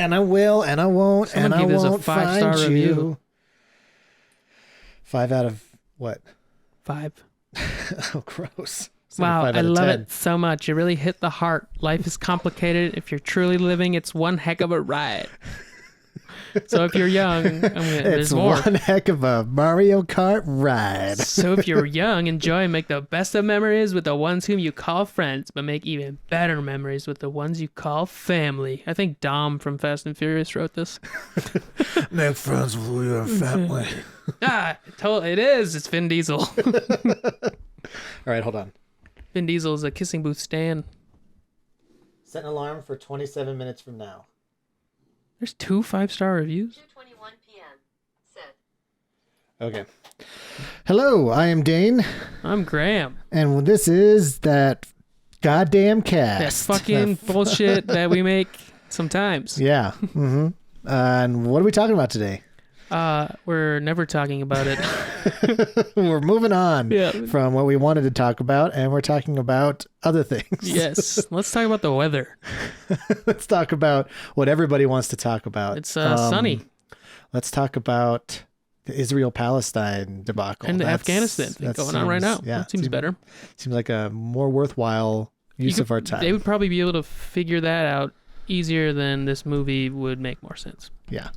and I will, and I won't, Someone and I give this a won't 5-star find review. you. 5 out of what? 5. Oh, gross. It's like a Wow, 5 I out of love 10. it so much. It really hit the heart. Life is complicated. If you're truly living, it's one heck of a ride. So if you're young, there's It's more. one heck of a Mario Kart ride. So if you're young, enjoy and make the best of memories with the ones whom you call friends, but make even better memories with the ones you call family. I think Dom from Fast and Furious wrote this. Make friends with your family. It is. It's Vin Diesel. All right, hold on. Vin Diesel is a kissing booth stan. Set an alarm for 27 minutes from now. There's 2 5-star reviews. 2:21 p.m. Set. Okay. Hello, I am Dane, I'm Graham. and this is that goddamn That cast. fucking bullshit that we make sometimes. Yeah. Mm-hmm. And what are we talking about today? We're never talking about it. We're moving on Yeah. from what we wanted to talk about, and we're talking about other things. Yes. Let's talk about the weather. Let's talk about what everybody wants to talk about. It's sunny. Let's talk about the Israel-Palestine debacle. And the Afghanistan thing going on right now. Yeah, That seems better. Seems like a more worthwhile use of our time. They would probably be able to figure that out easier than this movie would make more sense. Yeah.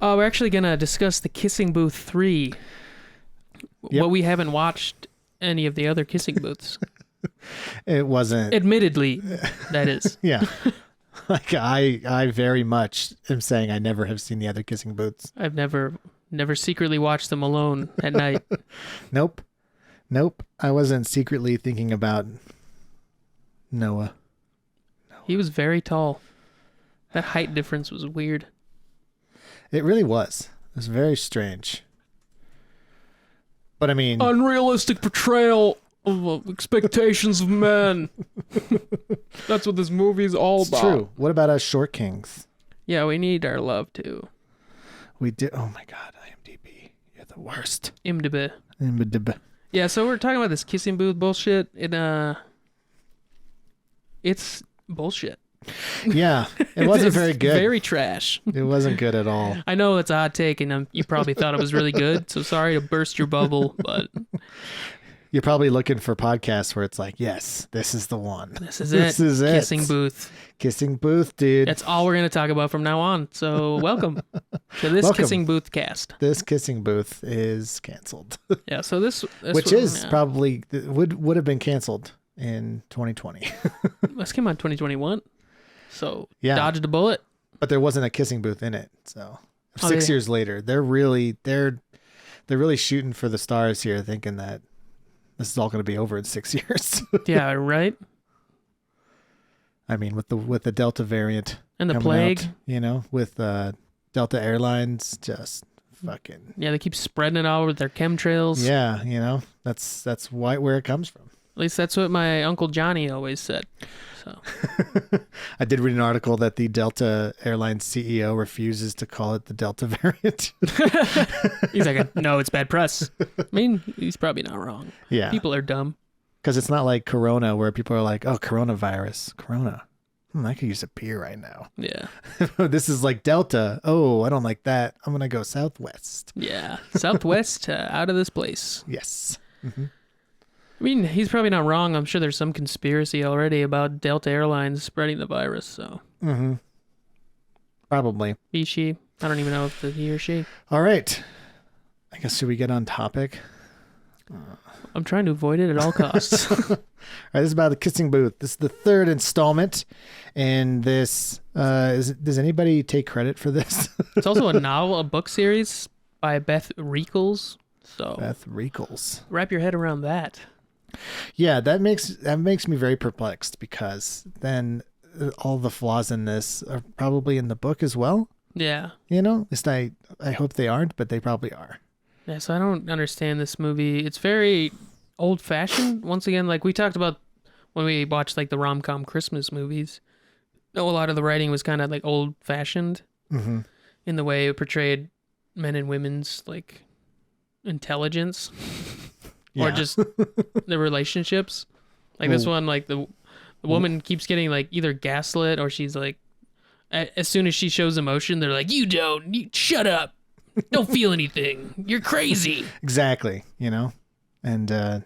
We're actually going to discuss the Kissing Booth 3. Yep. Well, we haven't watched any of the other Kissing Booths. It wasn't. Admittedly, that is. Yeah. Like I very much am saying I never have seen the other Kissing Booths. I've never secretly watched them alone at night. Nope. I wasn't secretly thinking about Noah. He was very tall. That height difference was weird. It really was. It was very strange. But I mean, Unrealistic portrayal of expectations of men. That's what this movie is all it's about. true. What about us short kings? Yeah, we need our love too. We did. Oh my God, IMDb, you're the worst. IMDb. IMDb. Yeah, so we're talking about this kissing booth bullshit. It's bullshit. Yeah, it wasn't It's very good. Very trash. It wasn't good at all. I know it's a hot take, and you probably thought it was really good. So sorry to burst your bubble, but You're probably looking for podcasts where it's like, yes, this is the one. this is This it. is it. Kissing booth. Kissing Booth, dude. That's all we're gonna talk about from now on. So welcome to this Welcome. Kissing Booth cast. This Kissing Booth is canceled, Yeah. So this which was- is yeah. probably would have been canceled in 2020. This came out in 2021. So Yeah. dodged a bullet. But there wasn't a Kissing Booth in it. So Oh, 6 yeah. years later, they're really shooting for the stars here, thinking that this is all going to be over in 6 years. Yeah. Right. I mean, with the Delta variant And the coming plague. out, with Delta Airlines just fucking Yeah, they keep spreading it all with their chemtrails. yeah, that's where it comes from. At least that's what my Uncle Johnny always said. So I did read an article that the Delta Airlines CEO refuses to call it the Delta variant. he's like, no, it's bad press. I mean, he's probably not wrong. Yeah, People are dumb. because it's not like Corona where people are like, oh, coronavirus, Corona. I could use a beer right now. Yeah. This is like Delta. Oh, I don't like that. I'm going to go Southwest. Yeah. Southwest, out of this place. Yes. I mean, he's probably not wrong. I'm sure there's some conspiracy already about Delta Airlines spreading the virus. So Mm-hmm. Probably. he, she. I don't even know if it's he or she. All right. I guess should we get on topic? I'm trying to avoid it at all costs. All right, this is about the Kissing Booth. This is the third installment, and this does anybody take credit for this? It's also a novel, a book series by Beth Reekles. So Beth Reekles. wrap your head around that. Yeah, that makes me very perplexed because then all the flaws in this are probably in the book as well. Yeah. At least I hope they aren't, but they probably are. Yeah, so I don't understand this movie. It's very old-fashioned. Once again, like we talked about when we watched like the rom-com Christmas movies. A lot of the writing was kind of like old-fashioned Mm-hmm. in the way it portrayed men and women's like intelligence or just the relationships. Like this one, like the woman keeps getting like either gaslit or she's like as soon as she shows emotion, they're like, you shut up. Don't feel anything. You're crazy. Exactly, you know? And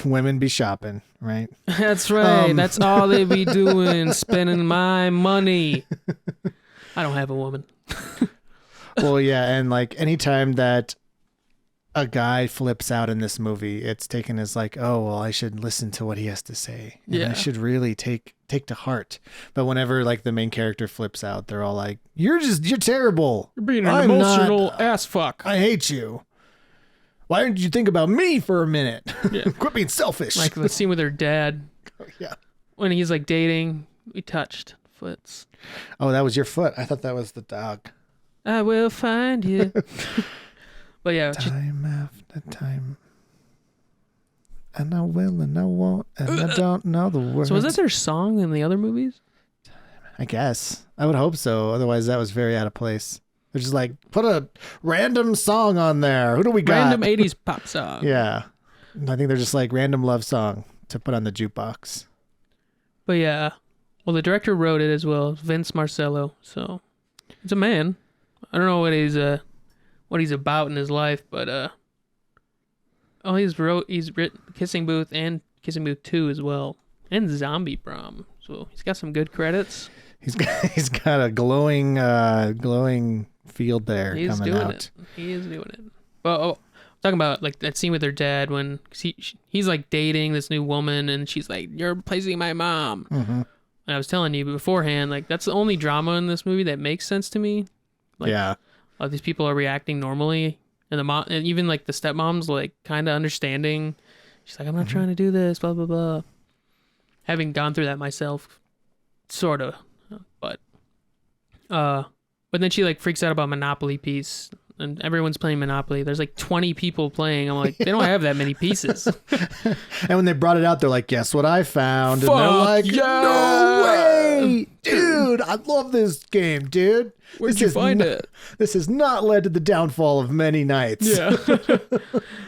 women be shopping, right? That's right. That's all they be doing, spending my money. I don't have a woman. Well, yeah, and like anytime that a guy flips out in this movie, it's taken as like, oh, well, I should listen to what he has to say. And Yeah. I should really take to heart. But whenever like the main character flips out, they're all like, you're terrible. You're being an I'm emotional not- ass fuck. I hate you. Why didn't you think about me for a minute? Yeah. Quit being selfish. Like the scene with her dad Yeah. when he's like dating. We touched foots. Oh, that was your foot. I thought that was the dog. I will find you. But yeah, Time after time. And I will and I won't and I don't know the words. so was that their song in the other movies? I guess. I would hope so. Otherwise, that was very out of place. They're just like, put a random song on there. Who do we got? Random 80s pop song. Yeah. I think they're just like random love song to put on the jukebox. But yeah, well, the director wrote it as well, Vince Marcello. So it's a man. I don't know what he's about in his life, but he's written Kissing Booth and Kissing Booth 2 as well, and Zombie Prom. So he's got some good credits. He's got a glowing field there He's coming doing out. it. He is doing it. But talking about like that scene with her dad when he's like dating this new woman and she's like, "You're replacing my mom." Mm-hmm. And I was telling you beforehand, like that's the only drama in this movie that makes sense to me. Like, Yeah. all these people are reacting normally, and the mom, and even like the stepmom's like kind of understanding. She's like, "I'm not trying to do this," blah blah blah. Having gone through that myself, sort of, but then she like freaks out about Monopoly piece, and everyone's playing Monopoly. There's like 20 people playing. I'm like, they don't have that many pieces. And when they brought it out, they're like, guess what I found? And they're Fuck like, yeah! no way! Dude, I love this game, dude. Where'd This you has find n- it? This has not led to the downfall of many nights. Yeah.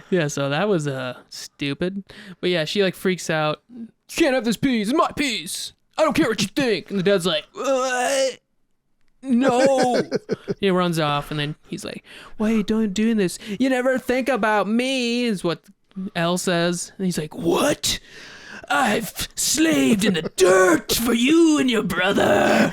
Yeah, so that was stupid. But yeah, she like freaks out. You can't have this piece. It's my piece. I don't care what you think. And the dad's like, what? No. He runs off, and then he's like, why are you doing this? You never think about me, is what Elle says. And he's like, what? I've slaved in the dirt for you and your brother.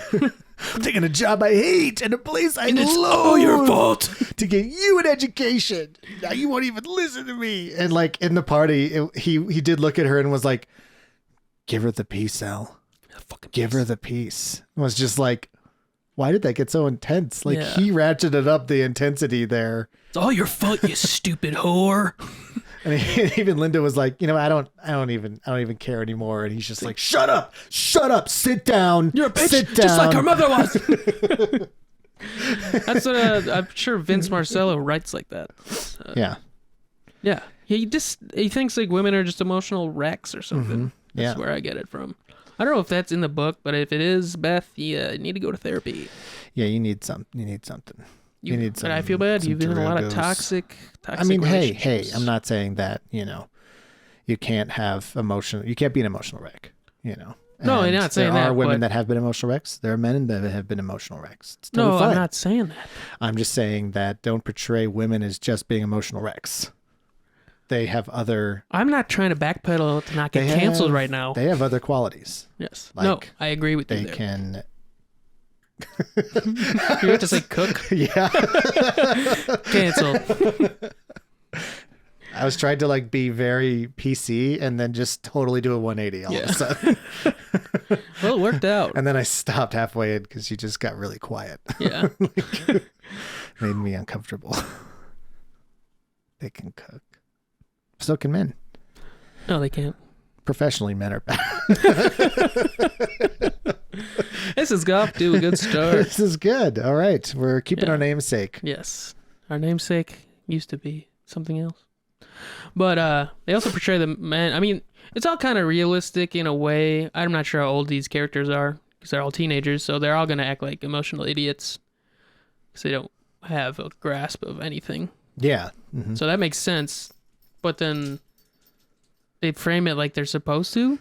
I'm taking a job I hate and a place I And it's loathe all your fault. to get you an education. Now you won't even listen to me. And like in the party, he did look at her and was like, give her the piece, Elle. Give her the piece. It was just like, why did that get so intense? Like Yeah. he ratcheted up the intensity there. It's all your fault, you stupid whore. And even Linda was like, you know, I don't even care anymore. And he's just like, shut up, sit down. You're a bitch, sit down. just like her mother was. That's what I'm sure Vince Marcello writes like that. Yeah. Yeah, he thinks like women are just emotional wrecks or something. Yeah. That's where I get it from. I don't know if that's in the book, but if it is, Beth, you need to go to therapy. Yeah, you need something. You need And I feel bad. You've been in a lot of toxic. I mean, hey, relationships. I'm not saying that, you know, you can't be an emotional wreck, you know. No, I'm And not saying there are that, women but- that have been emotional wrecks. There are men that have been emotional wrecks. It's totally No, fine. I'm not saying that. I'm just saying that don't portray women as just being emotional wrecks. They have other. I'm not trying to backpedal to not get They canceled have- right now. They have other qualities. Yes. like, No, I agree with you They there. can. You have to say cook. Yeah. Canceled. I was trying to like be very PC and then just totally do a 180 all of a sudden. Well, it worked out. And then I stopped halfway in because you just got really quiet. Yeah. Made me uncomfortable. They can cook. So can men. No, they can't. Professionally, men are bad. This is off to a good start. This is good. All right. We're keeping Yeah. our namesake. Yes. Our namesake used to be something else. But they also portray the men. I mean, it's all kind of realistic in a way. I'm not sure how old these characters are because they're all teenagers, so they're all going to act like emotional idiots because they don't have a grasp of anything. Yeah. Mm-hmm. So that makes sense. But then they frame it like they're supposed to.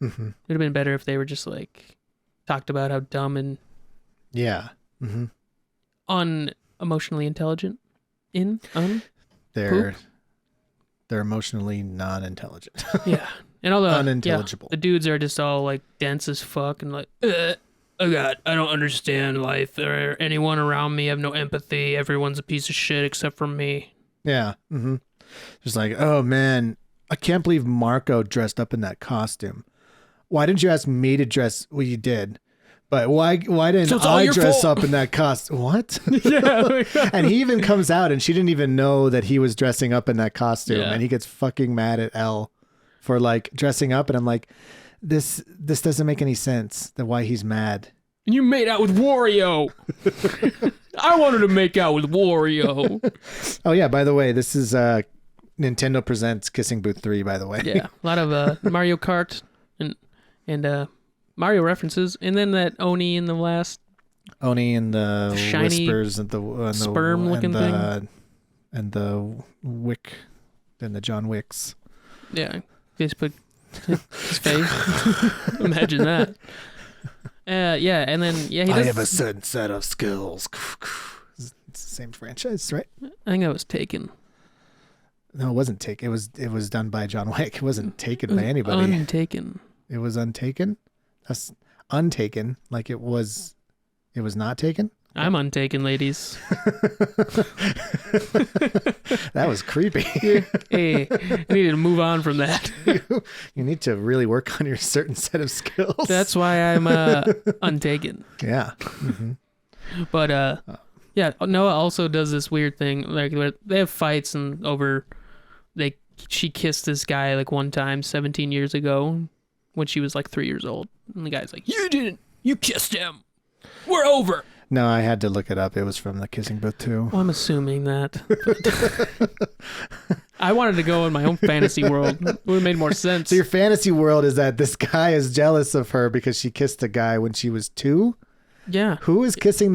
Mm-hmm. It would have been better if they were just like talked about how dumb and Yeah. Mm-hmm. unemotionally intelligent. They're emotionally non-intelligent. Yeah. And all the Unintelligible. the dudes are just all like dense as fuck and like, oh God, I don't understand life or anyone around me. I have no empathy. Everyone's a piece of shit except for me. Yeah. Mm-hmm. Just like, oh man, I can't believe Marco dressed up in that costume. Why didn't you ask me to dress? Well, you did. But why didn't So it's all I your dress fault. up in that costume? What? Yeah. And he even comes out and she didn't even know that he was dressing up in that costume. Yeah. And he gets fucking mad at Elle for like dressing up. And I'm like, this doesn't make any sense. That why he's mad. And you made out with Wario. I wanted to make out with Wario. Oh yeah, by the way, this is Nintendo Presents Kissing Booth 3, by the way. Yeah. A lot of Mario Kart and Mario references. And then that Oni in the last Oni and the shiny whispers and the sperm-looking thing. And the Wick and the John Wicks. Yeah. Just put his face. Imagine that. Yeah, and then he does. I have a certain set of skills. It's the same franchise, right? I think that was Taken. No, it wasn't Taken. It was done by John Wick. It wasn't taken by anybody. Untaken. It was Untaken. That's Untaken. Like it was not taken. I'm untaken, ladies. That was creepy. Hey, I needed to move on from that. You need to really work on your certain set of skills. That's why I'm untaken. Yeah. Mm-hmm. But yeah, Noah also does this weird thing, like where they have fights and over. She kissed this guy like one time 17 years ago when she was like 3 years old, and the guy's like, "You didn't. You kissed him. We're over." No, I had to look it up. It was from the Kissing Booth 2. Well, I'm assuming that. I wanted to go in my own fantasy world. It would have made more sense. So your fantasy world is that this guy is jealous of her because she kissed a guy when she was 2? Yeah. Who is letting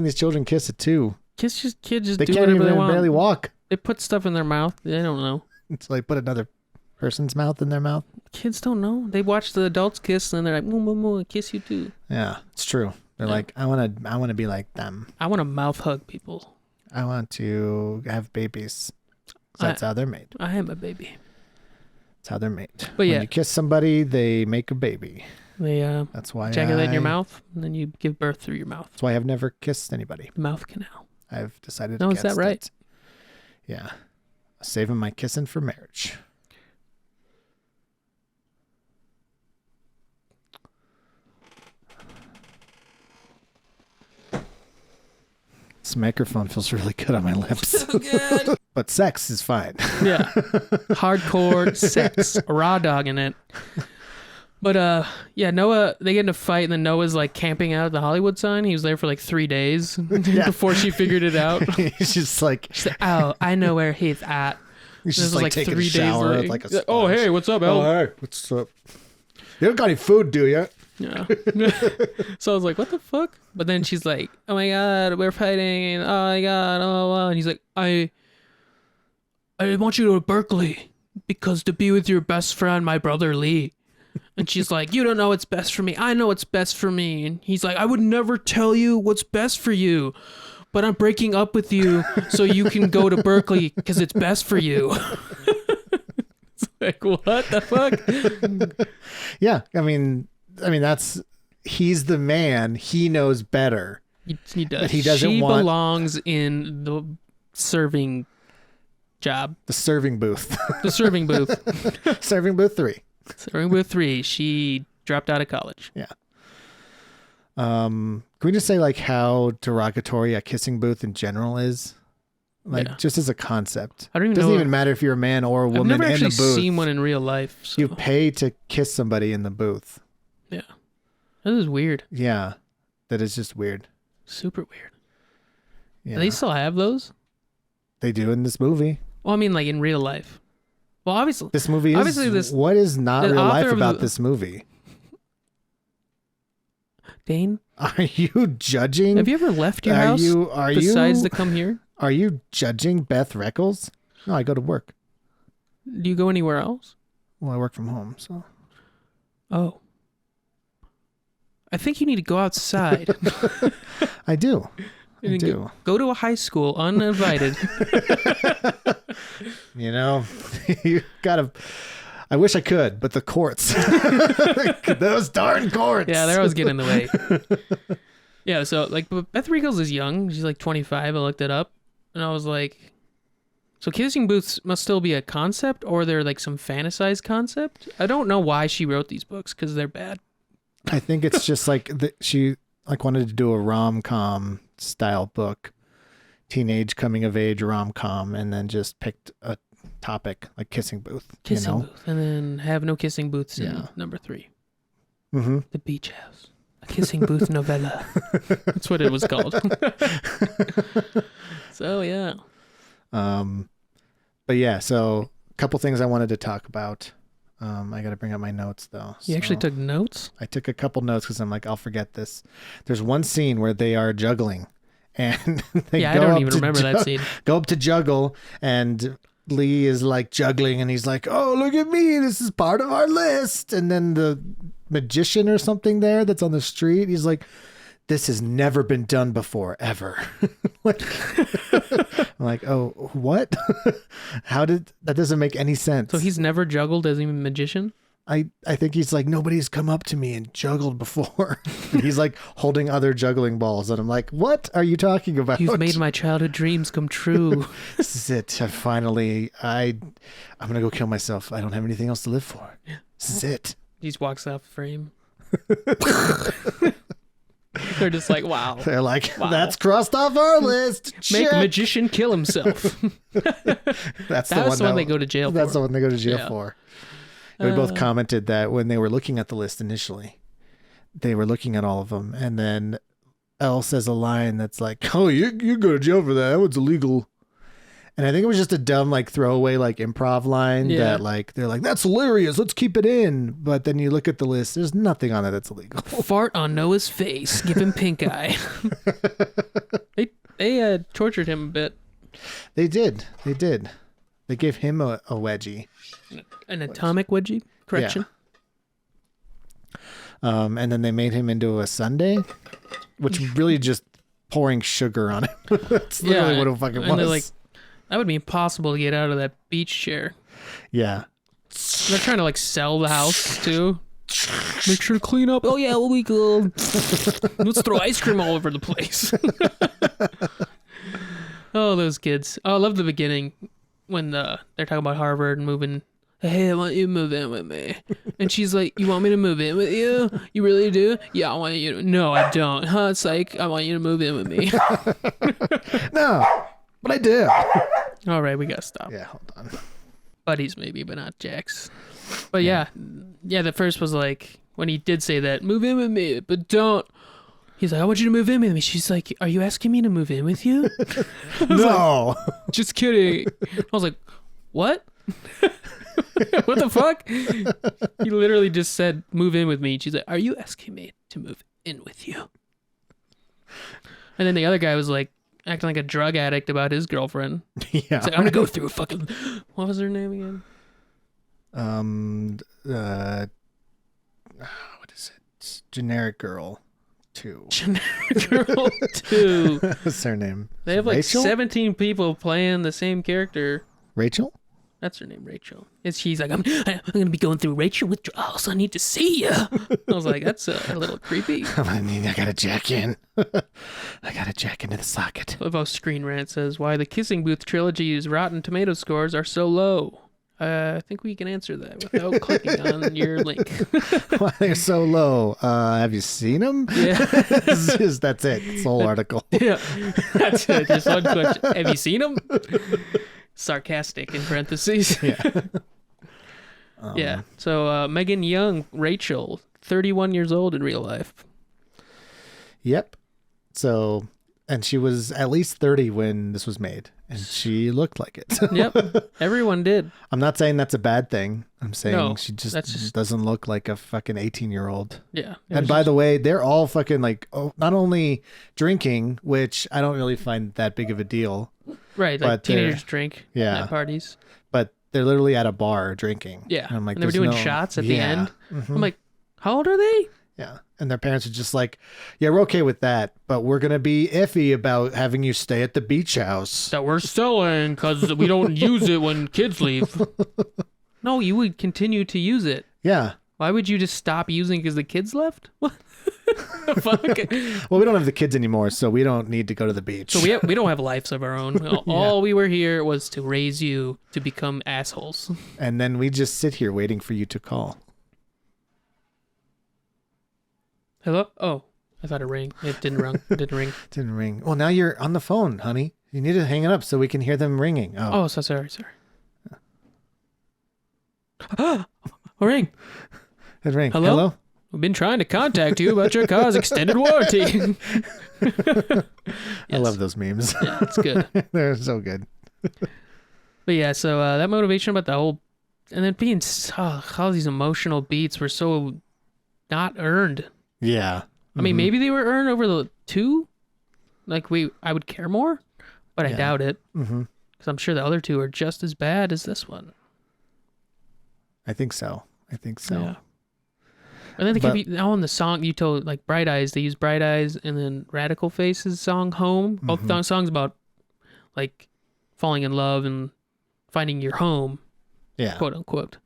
these children kiss at 2? Kids just They do can't whatever even they want. barely walk. They put stuff in their mouth. They don't know. It's like put another person's mouth in their mouth. Kids don't know. They watch the adults kiss and they're like, moo, moo, moo, I kiss you too. Yeah, it's true. They're Yeah. like, I want to be like them. I want to mouth hug people. I want to have babies. That's how they're made. I am a baby. That's how they're made. But when yeah. you kiss somebody, they make a baby. They That's why ejaculate in your mouth and then you give birth through your mouth. That's why I've never kissed anybody. Mouth canal. I've decided No, is against that right? it. Yeah. Saving my kissing for marriage. This microphone feels really good on my lips. So good. But sex is fine. Yeah. Hardcore sex. Raw dog in it. But yeah, Noah, they get in a fight and then Noah's like camping out at the Hollywood sign. He was there for like 3 days before she figured it out. He's just like, She's like, oh, I know where he's at. he's This just was like taking 3 a shower. days Like a later. Oh, sponge. hey, what's up, El? Oh, hey, what's up? You don't got any food, do you? Yeah. So I was like, what the fuck? But then she's like, oh my God, we're fighting. Oh my God. Oh, and he's like, I want you to go to Berkeley because to be with your best friend, my brother Lee. And she's like, you don't know what's best for me. I know what's best for me. And he's like, I would never tell you what's best for you, but I'm breaking up with you so you can go to Berkeley because it's best for you. It's like, what the fuck? Yeah, I mean he's the man. He knows better. He does. But he doesn't she want- belongs in the serving job. The serving booth. The serving booth. Serving booth 3. Serving booth 3. She dropped out of college. Yeah. Can we just say like how derogatory a kissing booth in general is? Like Yeah. just as a concept. I don't even Doesn't know. even matter if you're a man or a I've woman never in the actually booth. seen one in real life. So. You pay to kiss somebody in the booth. Yeah. This is weird. Yeah. That is just weird. Super weird. Yeah. Do they still have those? They do in this movie. Well, I mean, like in real life. Well, obviously. This movie is Obviously this- what is not the real life author of about the- this movie? Dane, Are you judging? have you ever left your house besides to come here? Are you judging Beth Reckles? No, I go to work. Do you go anywhere else? Well, I work from home, so Oh. I think you need to go outside. I do. You I need to do. Go to a high school uninvited. You know, you gotta. I wish I could, but the courts, those darn courts. Yeah, they're always getting in the way. Yeah, so like Beth Riegels is young. She's like 25. I looked it up, and I was like, so kissing booths must still be a concept, or they're like some fantasized concept. I don't know why she wrote these books because they're bad. I think it's just like she like wanted to do a rom-com style book, teenage coming of age rom-com, and then just picked a topic like kissing booth. Kissing booth, and then have no kissing booths in number 3. Mm-hmm. The Beach House, a kissing booth novella. That's what it was called. So yeah. But yeah, so a couple things I wanted to talk about. I got to bring up my notes though. You actually took notes? I took a couple notes because I'm like, I'll forget this. There's one scene where they are juggling, and they I don't even remember that scene. Go up to juggle, and Lee is like juggling, and he's like, "Oh, look at me! This is part of our list." And then the magician or something there that's on the street, he's like, "This has never been done before, ever." Like, I'm like, oh, what? How did that? Doesn't make any sense. So he's never juggled as a magician? I think he's like, nobody's come up to me and juggled before. And he's like holding other juggling balls, and I'm like, what are you talking about? You've made my childhood dreams come true. This is it. I'm gonna go kill myself. I don't have anything else to live for. This is it. He just walks off the frame. They're just like, wow. They're like, wow. That's crossed off our list. Make Check. a magician kill himself. That's the one they go to jail for. That's the one they go to jail for. We both commented that when they were looking at the list initially, they were looking at all of them, and then Elle says a line that's like, "Oh, you go to jail for that. That one's illegal." And I think it was just a dumb like throwaway like improv line that like they're like, "That's hilarious. Let's keep it in." But then you look at the list, there's nothing on it that's illegal. Fart on Noah's face, give him pink eye. They tortured him a bit. They did. They gave him a wedgie. An atomic wedgie? Correction. Yeah. And then they made him into a sundae, which really just pouring sugar on it. That's literally what it fucking was. And they're like, that would be impossible to get out of that beach chair. Yeah. They're trying to like sell the house too. Make sure to clean up. Oh yeah, we'll be cool. Let's throw ice cream all over the place. Oh, those kids. Oh, I love the beginning when they're talking about Harvard and moving. Hey, I want you to move in with me. And she's like, you want me to move in with you? You really do? Yeah, I want you to. No, I don't. Huh, psych? I want you to move in with me. No, but I do. All right, we got to stop. Yeah, hold on. Buddies maybe, but not Jacks. But yeah, the first was like, when he did say that, move in with me, but don't. He's like, I want you to move in with me. She's like, are you asking me to move in with you? No. Like, just kidding. I was like, what? What the fuck? He literally just said, move in with me. She's like, are you asking me to move in with you? And then the other guy was like, acting like a drug addict about his girlfriend. Yeah. He's like, I'm gonna go through a fucking. What was her name again? What is it? It's Generic Girl 2. Generic Girl 2. What's her name? They have like Rachel? 17 people playing the same character. Rachel? That's her name, Rachel. She's like, I'm gonna be going through Rachel withdrawals. I need to see you. I was like, that's a little creepy. I gotta jack in. I gotta jack into the socket. I love how Screen Rant says why the Kissing Booth trilogy's Rotten Tomato scores are so low. I think we can answer that without clicking on your link. Why they're so low? Have you seen them? Yeah. That's it. It's the whole article. Yeah, that's it. Just one question. Have you seen them? Sarcastic in parentheses. Yeah. Yeah. So Megan Young, Rachel, 31 years old in real life. Yep. So, and she was at least 30 when this was made, and she looked like it. Yep. Everyone did. I'm not saying that's a bad thing. I'm saying No, she just that's just- doesn't look like a fucking 18-year-old. Yeah. And by the way, they're all fucking like, not only drinking, which I don't really find that big of a deal. Right, like but teenagers drink at parties. But they're literally at a bar drinking. Yeah. And I'm like, and they were there's doing shots at the end. Mhm. I'm like, how old are they? Yeah. And their parents are just like, yeah, we're okay with that, but we're going to be iffy about having you stay at the beach house. That we're selling because we don't use it when kids leave. No, you would continue to use it. Yeah. Why would you just stop using because the kids left? What the fuck? Well, we don't have the kids anymore, so we don't need to go to the beach. So we don't have lives of our own. All we were here was to raise you to become assholes. And then we just sit here waiting for you to call. Hello? Oh, I thought it rang. It didn't ring. It didn't ring. Didn't ring. Well, now you're on the phone, honey. You need to hang it up so we can hear them ringing. Oh, so sorry. Ring. It rang. Hello? We've been trying to contact you about your car's extended warranty. I love those memes. Yeah, it's good. They're so good. But yeah, so that motivation about the whole, and then being all these emotional beats were so not earned. Yeah. I mean, maybe they were earned over the two. Like I would care more, but I doubt it. Because I'm sure the other two are just as bad as this one. I think so. Yeah. And then they kept in the song you told, like Bright Eyes, they use Bright Eyes, and then Radical Face's song Home. Both songs about like falling in love and finding your home. Yeah. Quote unquote.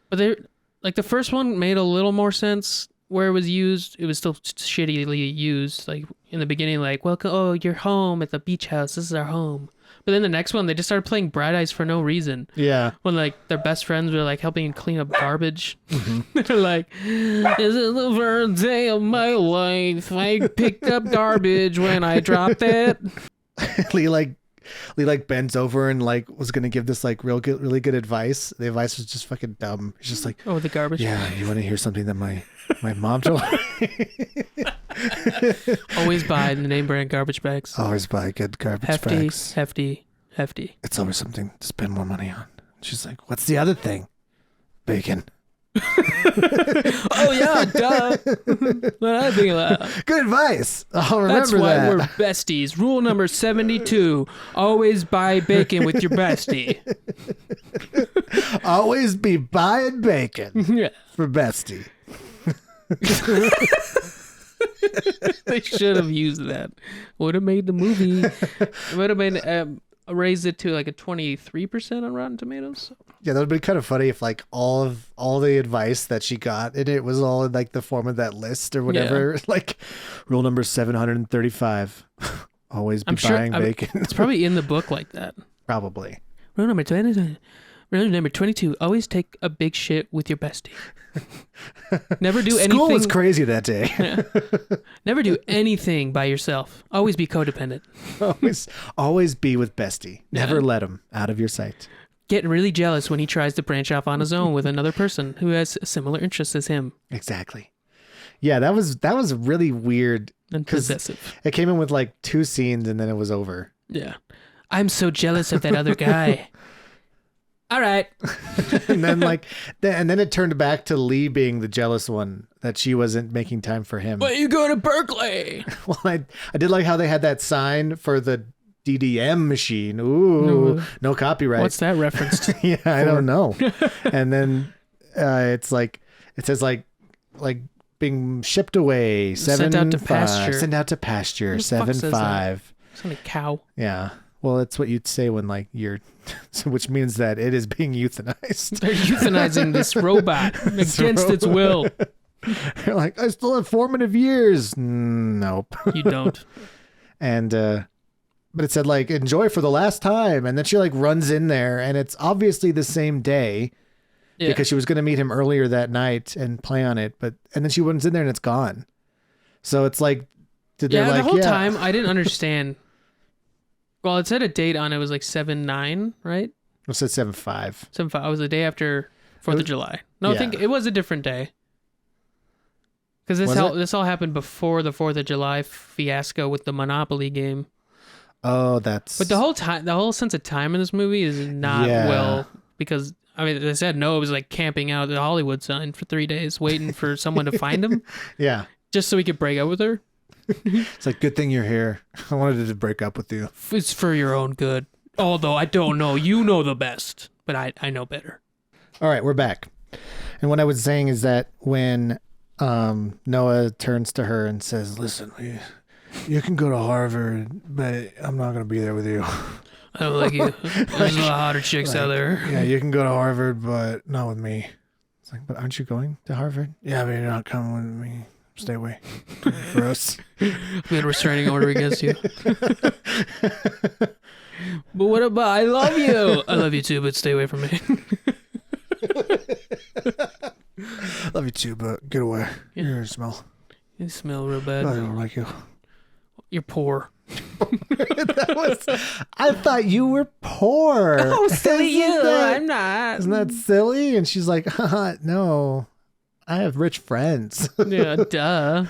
But they like the first one made a little more sense where it was used. It was still shittily used. Like in the beginning, like, welcome, oh, you're home at the beach house. This is our home. But then the next one, they just started playing Bright Eyes for no reason. Yeah. When like their best friends were like helping clean up garbage. They're like, "Is it the first day of my life? I picked up garbage when I dropped it." Lee bends over and like was gonna give this like really good advice. The advice was just fucking dumb. He's just like, oh, the garbage. Yeah, you want to hear something that my mom told me? Always buy the name brand garbage bags. Always buy good garbage bags. Hefty. It's always something to spend more money on. She's like, what's the other thing? Bacon. Oh yeah, duh. What I think of that. Good advice. I'll remember That's why that. we're besties. Rule number 72: always buy bacon with your bestie. Always be buying bacon Yeah. for bestie. They should have used that. Would have made the movie. Would have been raised it to like a 23% on Rotten Tomatoes. Yeah, that would be kind of funny if like all the advice that she got and it was all in like the form of that list or whatever. Yeah. Like rule number 735. Always be buying bacon. It's probably in the book like that. Probably. Rule number 22. Always take a big shit with your bestie. Never do anything. School was crazy that day. Yeah. Never do anything by yourself. Always be codependent. always be with bestie. Never let him out of your sight. Get really jealous when he tries to branch off on his own with another person who has similar interests as him. Exactly. Yeah, that was really weird and possessive. It came in with like 2 scenes and then it was over. Yeah. I'm so jealous of that other guy. All right. And then it turned back to Lee being the jealous one, that she wasn't making time for him. But you go to Berkeley. Well, I did like how they had that sign for the DDM machine. Ooh, no copyright. What's that reference to? Yeah, I don't know. And then it's like, it says like being shipped away. Sent out to pasture. Sent out to pasture. 7-5. It's like a cow. Yeah. Well, that's what you'd say when like you're, which means that it is being euthanized. They're euthanizing this robot against its will. You're like, I still have formative years. Nope. You don't. And, but it said like, enjoy for the last time. And then she like runs in there and it's obviously the same day because she was going to meet him earlier that night and play on it. And then she runs in there and it's gone. So it's like, the whole time I didn't understand. Well, it said a date on it was like 7/9, right? It said 7/5. 7/5. It was the day after 4th of July. No, I think it was a different day. Because this all happened before the 4th of July fiasco with the Monopoly game. Oh, that's... But the whole sense of time in this movie is not well, because, I mean, they said Noah was like camping out at the Hollywood sign for 3 days, waiting for someone to find him. Yeah. Just so he could break up with her. It's like, good thing you're here. I wanted to break up with you. It's for your own good. Although I don't know. You know the best. But I know better. All right, we're back. And what I was saying is that when Noah turns to her and says, "Listen, you can go to Harvard, but I'm not going to be there with you." I don't like you. There's a lot hotter chicks out there. Yeah, you can go to Harvard, but not with me. It's like, but aren't you going to Harvard? Yeah, but you're not coming with me. Stay away. Gross. We had a restraining order against you. But what about I love you? I love you too, but stay away from me. Love you too, but get away. Yeah. You're gonna smell. You smell real bad. I don't like you. You're poor. I thought you were poor. Oh, silly you. That, I'm not. Isn't that silly? And she's like, no, I have rich friends. Yeah, duh.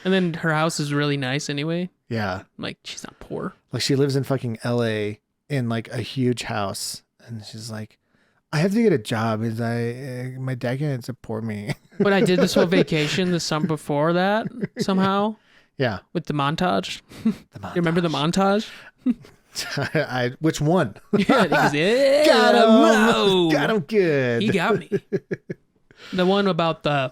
And then her house is really nice anyway. Yeah. Like, she's not poor. Like, she lives in fucking LA in like a huge house. And she's like, I have to get a job because my dad can't support me. But I did this whole vacation the summer before that somehow. Yeah. With the montage. The montage. You remember the montage? Which one? Yeah, Got him. Whoa. Got him good. He got me. The one about I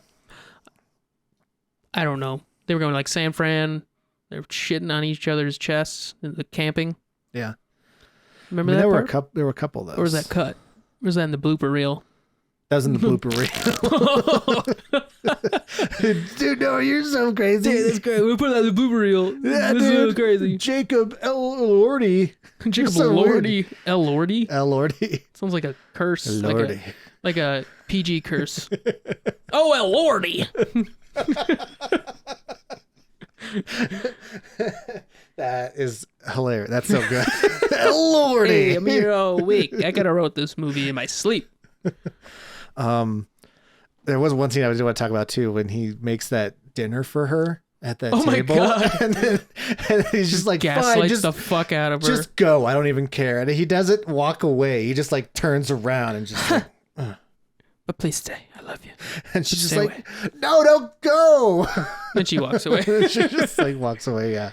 don't know. They were going like San Fran. They were shitting on each other's chests in the camping. Yeah. Remember that there part? There were a couple of those. Or was that cut? Or was that in the blooper reel? That was in the blooper reel. Dude, no, you're so crazy. Dude, that's great. We'll put that in the blooper reel. Yeah, this dude. is crazy. Jacob L. Lordy. Jacob so Lordy. L. Lordy? L. Lordy. Sounds like a curse. Lordy. Like a PG curse. Oh, L. Lordy. That is hilarious. That's so good. L. Lordy. Hey, I'm here all week. I could have wrote this movie in my sleep. There was one scene I was want to talk about too when he makes that dinner for her at that Oh my table. God. And he's just like, fine, Gaslights just the fuck out of her. Just go. I don't even care. And he doesn't walk away. He just like turns around and just like, But please stay. I love you. and she's just Stay like, away. no, don't go. And she walks away. She just like walks away. Yeah.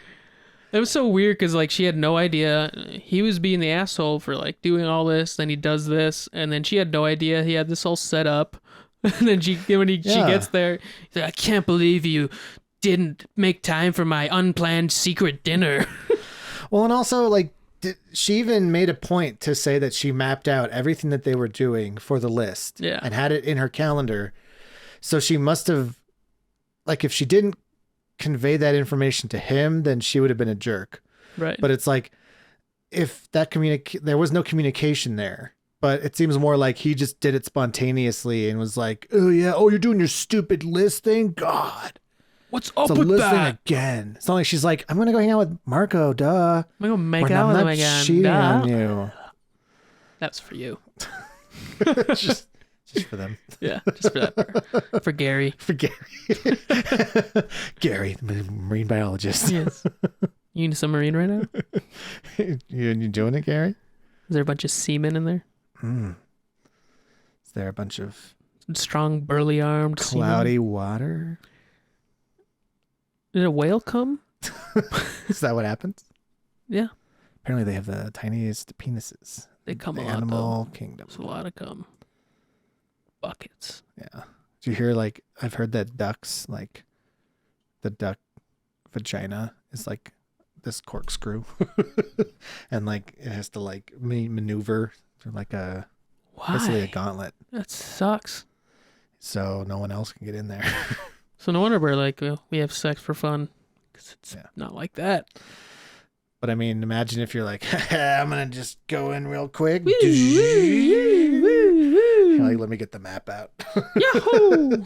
It was so weird because like she had no idea he was being the asshole for like doing all this. Then he does this, and then she had no idea he had this all set up. And then she gets there, he's like, I can't believe you didn't make time for my unplanned secret dinner. Well, and also like she even made a point to say that she mapped out everything that they were doing for the list, Yeah. and had it in her calendar. So she must have, like, if she didn't convey that information to him, then she would have been a jerk. Right. But it's like, if that there was no communication there, but it seems more like he just did it spontaneously and was like, oh yeah, oh, you're doing your stupid list thing? God. What's up It's a with list thing that? again. It's not like she's like, I'm going to go hang out with Marco, duh. I'm gonna make Or out I'm with him not again. cheating Duh. on you. That's for you. just for them. Yeah, just for that part. For Gary. For Gary. Gary, the marine biologist. Yes. You in a submarine right now? You doing it, Gary? Is there a bunch of seamen in there? Is there a bunch of Strong, burly armed cloudy water? Did a whale come? Is that what happens? Yeah. Apparently they have the tiniest penises. They come the a lot, animal though. kingdom. There's a lot of cum. Buckets. Yeah. Do you hear, like, I've heard that ducks, like, the duck vagina is like this corkscrew. And, like, it has to, like, maneuver through, like, basically a Why? gauntlet. That sucks. So no one else can get in there. So no wonder we're like, we have sex for fun. Because it's not like that. But, I mean, imagine if you're like, I'm going to just go in real quick. Woo, woo, woo, woo. Like, let me get the map out. Yahoo!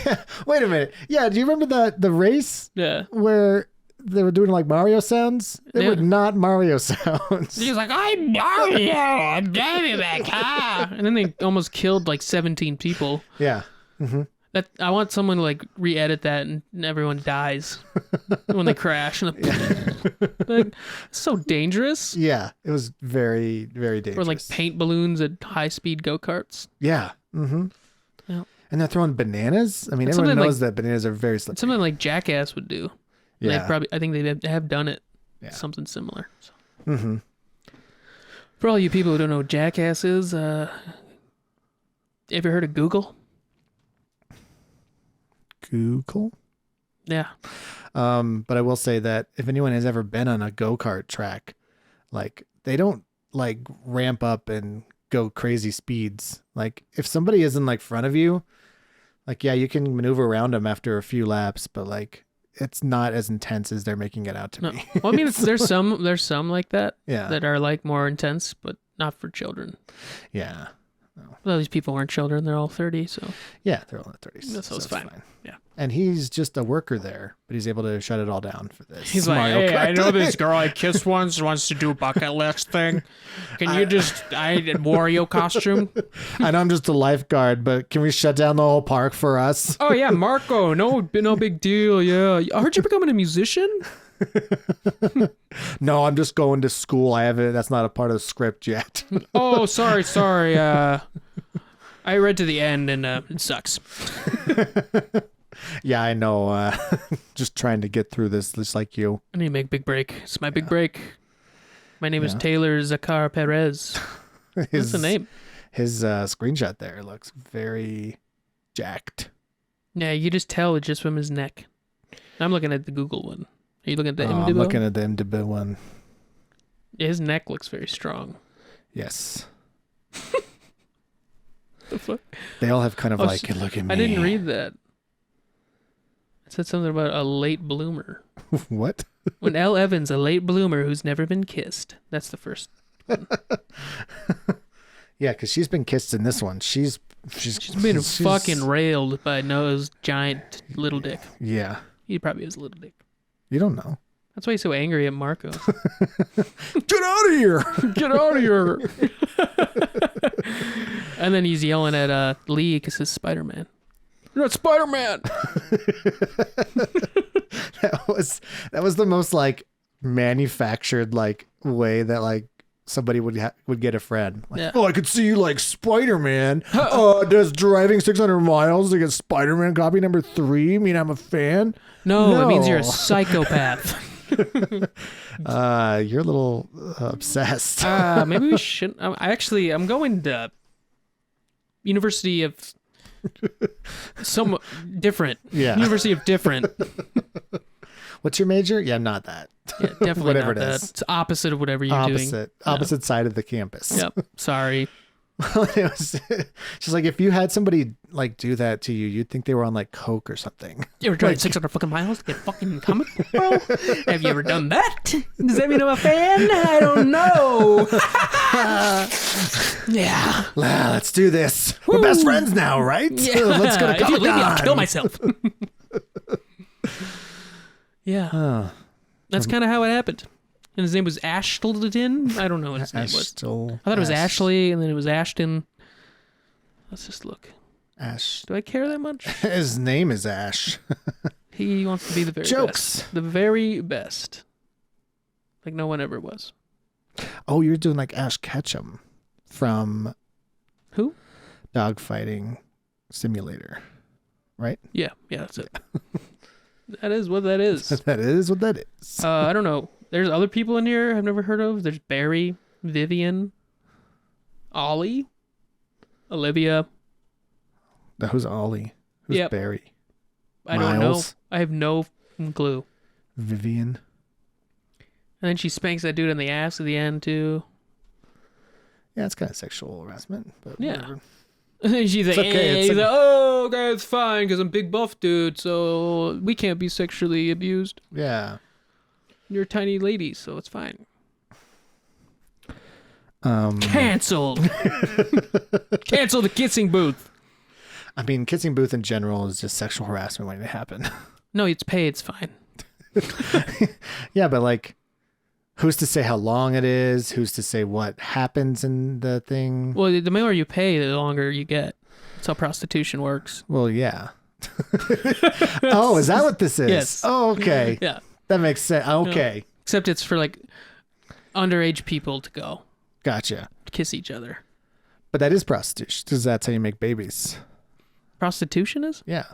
Yeah. Wait a minute. Yeah. Do you remember the race Yeah. where they were doing like Mario sounds? They Yeah. were not Mario sounds. He's like, I'm Mario. I'm driving my car. And then they almost killed like 17 people. Yeah. Mm-hmm. I want someone to like re-edit that and everyone dies when they crash. And like, it's so dangerous. Yeah. It was very, very dangerous. Or like paint balloons at high-speed go-karts. Yeah. Mm-hmm. Yeah. And they're throwing bananas. I mean, It's everyone something knows that bananas are very slippery. It's something like Jackass would do. Yeah. I think they have done it. Yeah. Something similar. So. Mm-hmm. For all you people who don't know what Jackass is, have you heard of Google? Google. Yeah. But I will say that if anyone has ever been on a go-kart track, like they don't like ramp up and go crazy speeds. Like if somebody is in like front of you, like, yeah, you can maneuver around them after a few laps, but like it's not as intense as they're making it out to No. be. Well, I mean, there's some like that Yeah. that are like more intense, but not for children. Yeah. Well, these people weren't children; they're all 30. So Yeah, they're all in the 30s. So it's fine. Yeah. And he's just a worker there, but he's able to shut it all down for this. He's like, hey, I know this girl I kissed once wants to do a bucket list thing. Can you I Wario costume? I know I'm just a lifeguard, but can we shut down the whole park for us? Oh yeah, Marco, no big deal. Yeah, I heard you becoming a musician. No, I'm just going to school. I haven't. That's not a part of the script yet. Oh, sorry. I read to the end and it sucks. Yeah, I know. Just trying to get through this, just like you. I need to make big break. It's my big break. My name is Taylor Zakar Perez. What's the name? His screenshot there looks very jacked. Yeah, you just tell it's just from his neck. I'm looking at the Google one. Are you looking at the I'm IMDb? looking at the IMDb one. Yeah, his neck looks very strong. Yes. The fuck? They all have kind of Oh, like, look at me. I didn't read that. It said something about a late bloomer. What? When Elle Evans, a late bloomer who's never been kissed. That's the first. Yeah, because she's been kissed in this one. She's been fucking railed by Noah's giant little dick. Yeah. He probably has a little dick. You don't know. That's why he's so angry at Marco. Get out of here! Get out of here! And then he's yelling at Lee because he's Spider-Man. You're not Spider-Man! That was the most like manufactured like way that like somebody would get a friend. Like, Yeah. oh, I could see you like Spider-Man. Does driving 600 miles to get Spider-Man copy number 3 mean I'm a fan? No, it means you're a No. psychopath. You're a little obsessed. Maybe we shouldn't. I'm going to University of some different. Yeah. University of different. What's your major? Yeah, not that. Yeah, definitely Whatever not it that. is. It's opposite of whatever you're doing. Opposite side of the campus. Yep. Sorry. It was, she's like, if you had somebody like do that to you, you'd think they were on like coke or something. You ever driven 600 fucking miles to get fucking comic book, bro? Have you ever done that? Does that mean I'm a fan? I don't know. Yeah. Well, let's do this. We're best friends now, right? Yeah. Let's go to If you leave me, I'll Comic-Con. kill myself. Yeah. Oh, That's kind of how it happened. And his name was Ashton. I don't know what his name was. I thought it was Ashley, and then it was Ashton. Let's just look. Ash. Do I care that much? His name is Ash. He wants to be the very Jokes. best. The very best. Like no one ever was. Oh, you're doing like Ash Ketchum from Who? Dogfighting Simulator, right? Yeah, that's it. That is what that is. That is what that is. I don't know. There's other people in here I've never heard of. There's Barry, Vivian, Ollie, Olivia. Who's Ollie? Who's Yep. Barry? I don't know. Miles. I have no clue. Vivian. And then she spanks that dude in the ass at the end too. Yeah, it's kind of sexual harassment, but Yeah. whatever. And then she's like, okay, it's he's like- like, oh, okay, it's fine because I'm big buff dude, so we can't be sexually abused. Yeah. You're a tiny lady, so it's fine. Um, Cancelled. Cancel the kissing booth. I mean, kissing booth in general is just sexual harassment when it happened. No, it's pay. It's fine. Yeah, but like, who's to say how long it is? Who's to say what happens in the thing? Well, the more you pay, the longer you get. That's how prostitution works. Well, yeah. Oh, is that what this is? Yes. Oh, okay. Yeah. That makes sense. Okay. Except it's for like underage people to go Gotcha. kiss each other. But that is prostitution because that's how you make babies. Prostitution is? Yeah.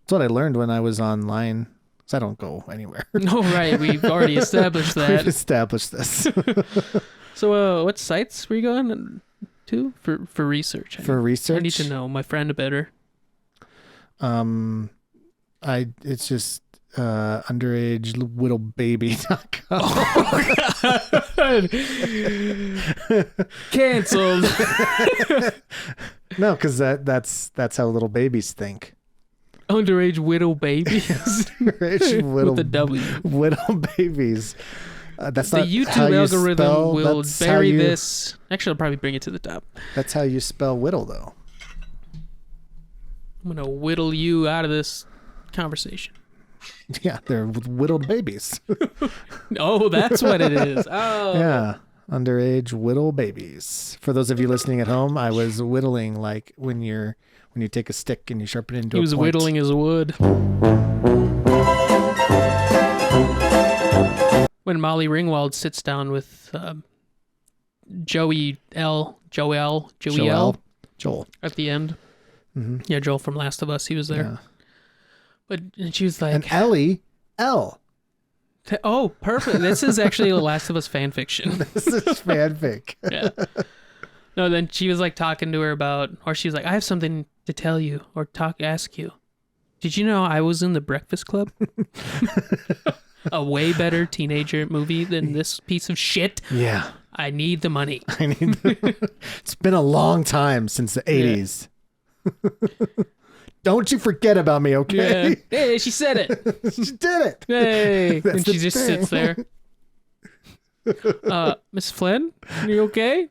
That's what I learned when I was online. Because I don't go anywhere. No, right. We've already established We've that. established this. So, what sites were you going to for research? For research? I need to know my friend better. I It's just underagewlittlebaby.com. Canceled. No, because that's how little babies think. Underage widow babies. Underage With a W. Little babies. That's The not how YouTube you algorithm spell- will that's how bury you- this. Actually, I'll probably bring it to the top. That's how you spell whittle, though. I'm gonna whittle you out of this conversation. Yeah, they're whittled babies. Oh, that's what it is. Oh, Yeah, underage whittle babies. For those of you listening at home, I was whittling like when you take a stick and you sharpen it into he a was point. whittling his wood. When Molly Ringwald sits down with Joel Joel. at the end. Mm-hmm. Yeah, Joel from Last of Us. He was there. Yeah. And she was like, And Ellie, L. "Oh, perfect. This is actually a Last of Us fan fiction." This is fanfic. Yeah. No, then she was like talking to her about, or she was like, "I have something to tell you or ask you. Did you know I was in the Breakfast Club?" A way better teenager movie than this piece of shit. Yeah. I need the money. I need. It's been a long time since the 80s. Don't you forget about me, okay? Yeah. Hey, she said it. She did it. Hey. That's And she the just thing. sits there. Miss Flynn, you okay?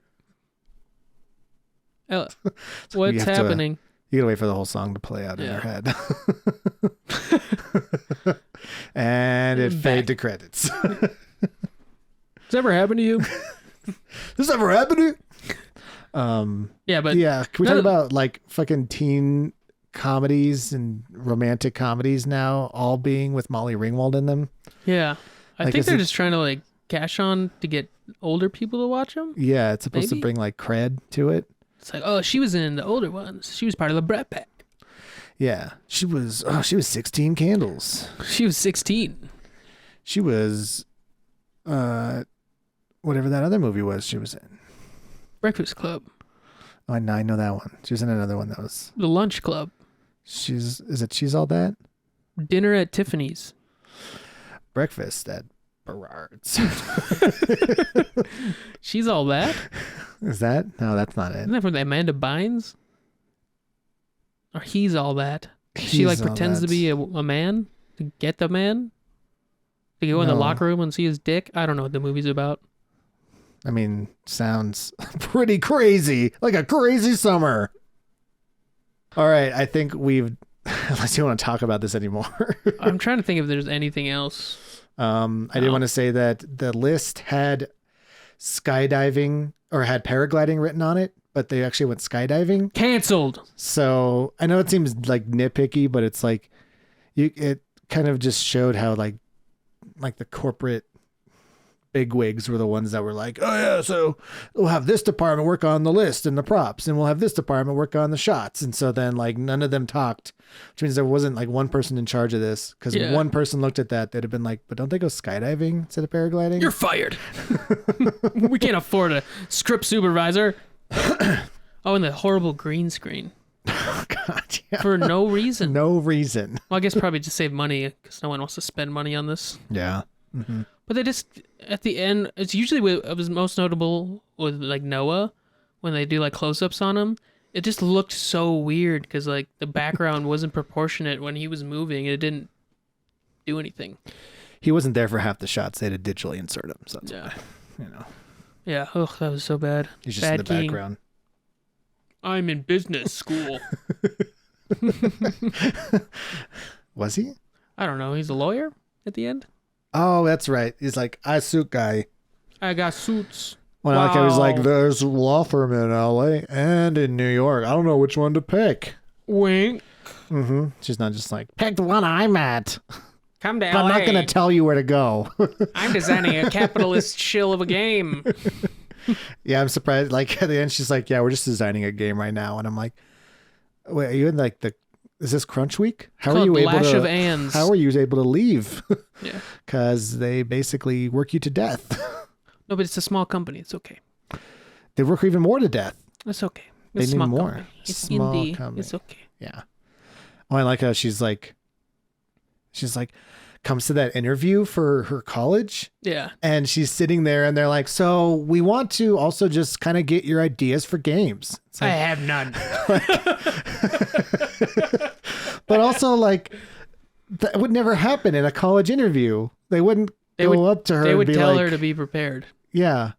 What's have to- happening? You gotta wait for the whole song to play out in Yeah. your head. And it fade to credits. Has this ever happened to you? This ever happened to you? Yeah, but Yeah, can we talk No. about like fucking teen comedies and romantic comedies now all being with Molly Ringwald in them? yeah. I Like, think is they're it- just trying to like cash on to get older people to watch them. Yeah, it's supposed to Maybe? bring like cred to it. It's like, oh, she was in the older ones. She was part of the Brat Pack. Yeah, she was 16 Candles. She was 16. She was whatever that other movie was she was in. Breakfast Club. Oh, I know that one. She was in another one that was The Lunch Club. She's All That? Dinner at Tiffany's. Breakfast at Berard's. She's All That. Is that? No, that's not it. Isn't that from Amanda Bynes? Or He's All That. She like He's All pretends to That. be a man to get the man. To go in the No. locker room and see his dick. I don't know what the movie's about. I mean, sounds pretty crazy. Like a crazy summer. All right, I think we've unless you want to talk about this anymore. I'm trying to think if there's anything else. I did want to say that the list had skydiving or had paragliding written on it, but they actually went skydiving. Canceled. So I know it seems like nitpicky, but it's like it kind of just showed how like the corporate bigwigs were the ones that were like, oh yeah, so we'll have this department work on the list and the props, and we'll have this department work on the shots. And so then like none of them talked, which means there wasn't like one person in charge of this, because Yeah. one person looked at that, they'd have been like, but don't they go skydiving instead of paragliding? You're fired. We can't afford a script supervisor. Oh, and the horrible green screen. Oh, God, yeah. For no reason. No reason. Well, I guess probably to save money because no one wants to spend money on this. Yeah. But they just, at the end, it's usually what it was most notable with like Noah when they do like close-ups on him. It just looked so weird because like the background wasn't proportionate when he was moving. It didn't do anything. He wasn't there for half the shots. They had to digitally insert him. So that's Yeah. why, you know, Yeah. Ugh, that was so bad. he's just Bad in the keying. background. I'm in business school. Was he? I don't know. He's a lawyer at the end. Oh, that's right. He's like, I suit guy. I got suits. When I was like, Wow. there's a law firm in LA and in New York. I don't know which one to pick. Wink. Mm-hmm. She's not just like, pick the one I'm at. Come to But I'm LA. not going to tell you where to go. I'm designing a capitalist shill of a game. Yeah, I'm surprised. Like at the end, she's like, yeah, we're just designing a game right now. And I'm like, wait, are you in like is this crunch week? How are Called you able Lash to, of Anns. how are you able to leave? Yeah. Because they basically work you to death. No, but it's a small company. It's okay. They work even more to death. It's okay. They It's a need small more. company. It's Small indie. company. It's okay. Yeah. Oh, I like how she's like, She's like, comes to that interview for her college. Yeah. And she's sitting there and they're like, so we want to also just kind of get your ideas for games. It's I like, have none. but also like that would never happen in a college interview. They wouldn't go up to her They would and be tell like, her to be prepared. yeah.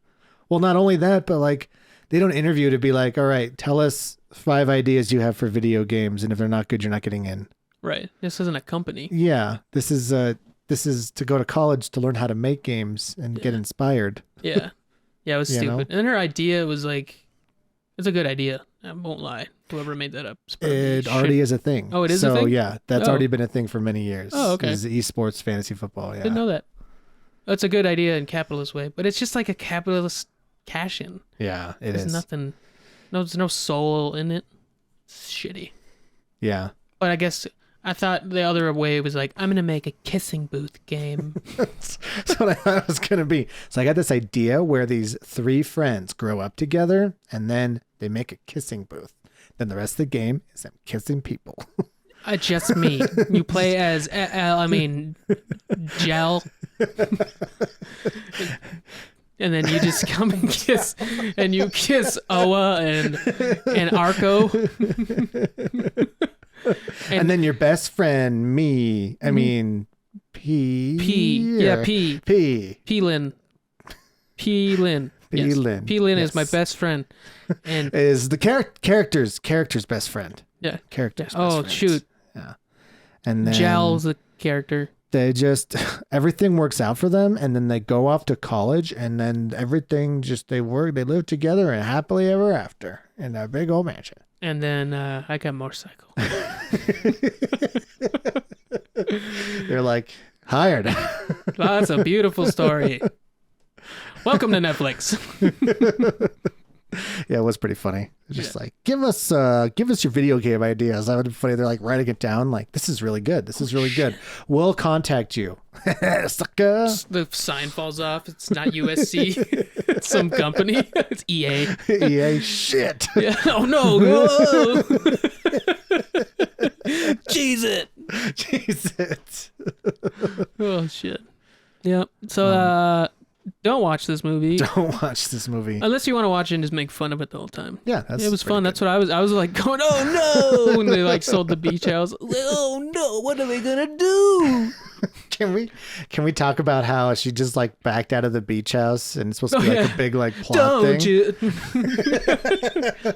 Well, not only that, but like they don't interview to be like, all right, tell us 5 ideas you have for video games. And if they're not good, you're not getting in. Right. This isn't a company. Yeah. This is to go to college to learn how to make games and get inspired. Yeah. Yeah, it was You stupid. know? And then her idea was like, it's a good idea. I won't lie. Whoever made that up. It already is a thing. Oh, it is a so, thing? yeah, that's Oh. already been a thing for many years. Oh, okay. Is esports fantasy football. Yeah. Didn't know that. That's a good idea in capitalist way, but it's just like a capitalist cash in. Yeah, it There's is. nothing. No, there's no soul in it. It's shitty. Yeah. But I guess I thought the other way was like, I'm gonna make a kissing booth game. That's what I thought it was going to be. So I got this idea where these 3 friends grow up together and then they make a kissing booth. Then the rest of the game is them kissing people. Just me. You play as, Gel. And then you just come and kiss, and you kiss Oa and Arco. and then your best friend, me, I mean, P. P. P. P-Lin. P-Lin. Yes. P-Lin. P-Lin is my Yes. best friend. And Is the character's best friend. yeah. Character's best Oh, friend. shoot. Yeah. And then Gel's the character. they just, everything works out for them. And then they go off to college and then everything just, they live together and happily ever after in a big old mansion. And then I got a motorcycle. They're like, hired. That's a beautiful story. Welcome to Netflix. Yeah, it was pretty funny. It's just like, give us your video game ideas. That would be funny. They're like writing it down. Like, this is really good. This is really good. We'll contact you. Sucker. The sign falls off. It's not USC. It's some company. It's EA. EA shit. Yeah. Oh no. Whoa. Cheese it. Jesus. Oh shit. Yeah. So don't watch this movie. Don't watch this movie. Unless you want to watch it and just make fun of it the whole time. Yeah, that's It was pretty fun. good. That's what I was like going, oh no, when they like sold the beach house. Like, oh no, what are we gonna do? Can we talk about how she just like backed out of the beach house and it's supposed to be like a big like plot Don't thing? you?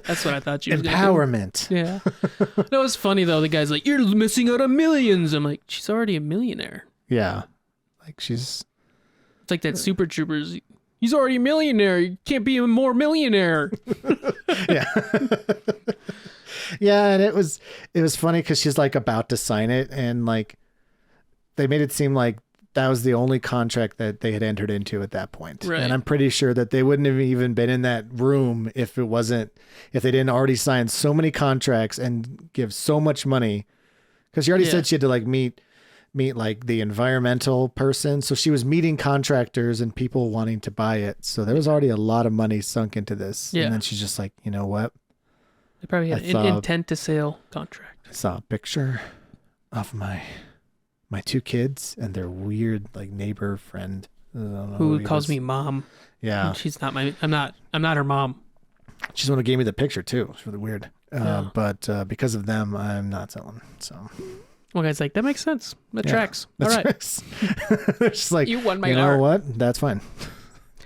That's what I thought you was gonna Empowerment. do. Yeah. That was funny though. The guy's like, you're missing out on millions. I'm like, she's already a millionaire. Yeah. Like she's It's like that Super Troopers. He's already a millionaire. You can't be a more millionaire. yeah. Yeah, and it was funny because she's like about to sign it and like they made it seem like that was the only contract that they had entered into at that point. Right. And I'm pretty sure that they wouldn't have even been in that room if they didn't already sign so many contracts and give so much money. Because she already Yeah. said she had to like meet like the environmental person. So she was meeting contractors and people wanting to buy it. So there was already a lot of money sunk into this. Yeah. And then she's just like, you know what? They probably had I an thought- intent to sale contract. I saw a picture of my 2 kids and their weird like neighbor friend I don't know Who he calls was. me mom. Yeah. She's not I'm not her mom. She's the one who gave me the picture too. It's really weird. Yeah. But because of them, I'm not selling. So One guy's like, that makes sense. That Yeah. tracks. that's All right. They're just like, You won my you know art. what? That's fine.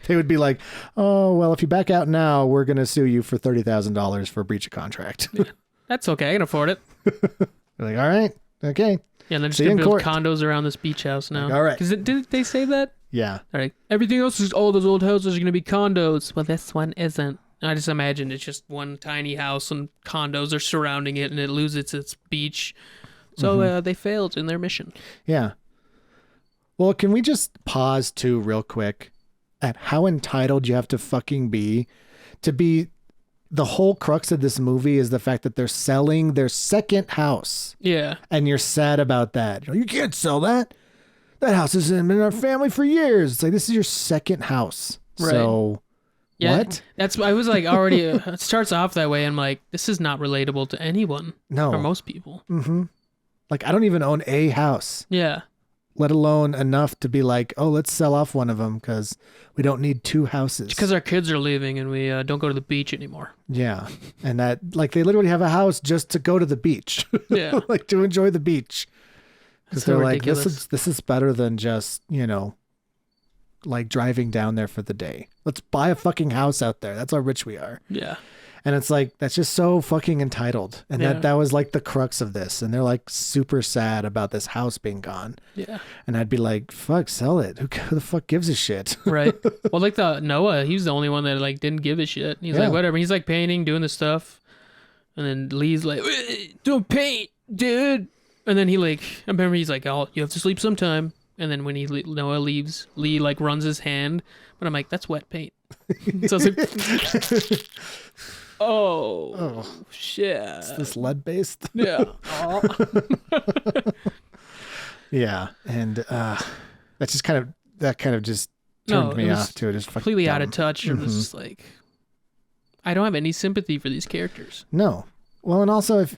They would be like, oh, well, if you back out now, we're going to sue you for $30,000 for breach of contract. That's okay. I can afford it. They're like, all right. Okay. Yeah, and they're just See you going to in build court. condos around this beach house now. Like, all right. Because didn't they say that? Yeah. All right. Everything else is, all those old houses are going to be condos. Well, this one isn't. I just imagine it's just one tiny house and condos are surrounding it and it loses its beach. So they failed in their mission. Yeah. Well, can we just pause too real quick at how entitled you have to fucking be to be the whole crux of this movie is the fact that they're selling their second house Yeah. and you're sad about that. You can't sell that. That house has been in our family for years. It's like, this is your second house. Right. So Yeah. what? That's, I was like already, it starts off that way. I'm like, this is not relatable to anyone No. or most people. Mm-hmm. Like, I don't even own a house, Yeah. let alone enough to be like, oh, let's sell off one of them because we don't need 2 houses. Because our kids are leaving and we don't go to the beach anymore. Yeah. And that, like, they literally have a house just to go to the beach. Yeah. Like, to enjoy the beach. Because That's so they're like, ridiculous. this is better than just, like driving down there for the day. Let's buy a fucking house out there. That's how rich we are. Yeah. And it's like, that's just so fucking entitled. And Yeah. that was like the crux of this. And they're like super sad about this house being gone. Yeah. And I'd be like, fuck, sell it. Who the fuck gives a shit? Right. Well, like the Noah, he was the only one that like didn't give a shit. He's Yeah. like, whatever. He's like painting, doing the stuff. And then Lee's like, don't paint, dude. And then he like, I remember he's like, oh, you have to sleep sometime. And then when Noah leaves, Lee like runs his hand. But I'm like, that's wet paint. So I was like, oh, shit. Is this lead based? Yeah. Yeah. And that kind of just turned No, me it was off to it. Just fucking completely out of dumb. touch. It was just like, I don't have any sympathy for these characters. No. Well, and also if